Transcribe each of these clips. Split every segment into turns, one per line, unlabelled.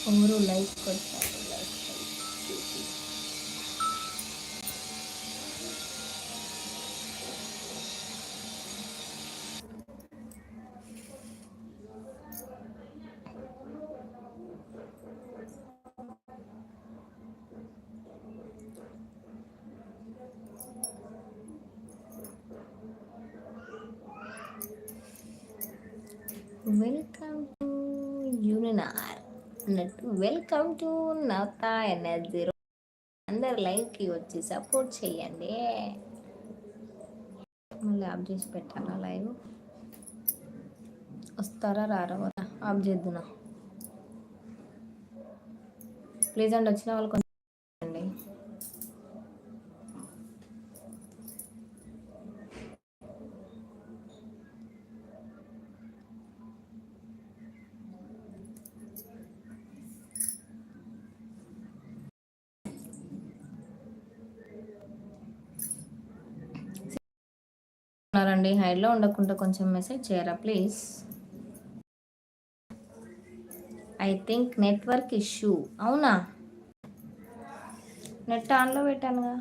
ఎవరు లైక్ కొట్టారు, like welcome to Uninor అన్నట్టు వెల్కమ్ టు నవతా ఎనర్జీ. అందరు లైవ్కి వచ్చి సపోర్ట్ చేయండి. మళ్ళీ ఆఫ్ చేసి పెట్టాలా లైవ్? వస్తారా రారా? ఆఫ్ చేద్దునా ప్లీజ్ అండి. వచ్చిన వాళ్ళు కొంచెం అండి. ఉన్నారండి, హైడ్లో ఉండకుండా కొంచెం మెసేజ్ చేయరా please? I think network issue. అవునా? నెట్ ఆన్లో పెట్టానుగా.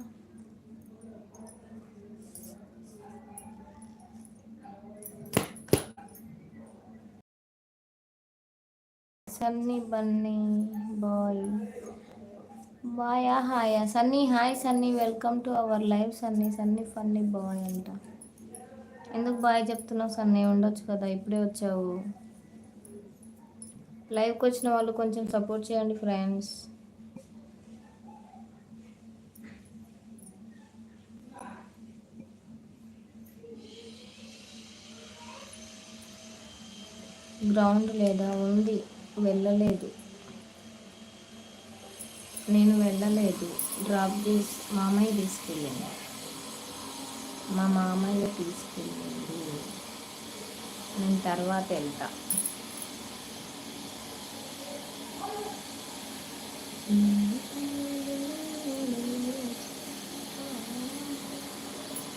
సన్నీ బన్నీ బాయ్ బాయా హాయా? Sunny hi Sunny, welcome to our live. Sunny Sunny funny boy అంట. ఎందుకు బాయ్ చెప్తున్నావు సన్నీ? ఉండొచ్చు కదా, ఇప్పుడే వచ్చావు. లైవ్కి వచ్చిన వాళ్ళు కొంచెం సపోర్ట్ చేయండి ఫ్రెండ్స్. గ్రౌండ్ లేదా? ఉంది, వెళ్ళలేదు. నేను వెళ్ళలేదు. డ్రాప్ చేసి మామయ్య తీసుకెళ్ళింది. మా మామయ్య తీసుకెళ్ళింది. నేను తర్వాత వెళ్తా.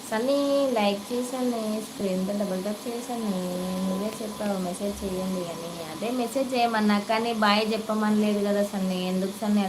సన్నీ లైక్ చేశాను, స్క్రీన్తో డబుల్ టప్ చేశాను. నువ్వే చెప్పావు మెసేజ్ చేయండి అని. అదే మెసేజ్ చేయమన్నా కానీ బాయ్ చెప్పమని లేదు కదా సన్నీ. ఎందుకు సన్నీ?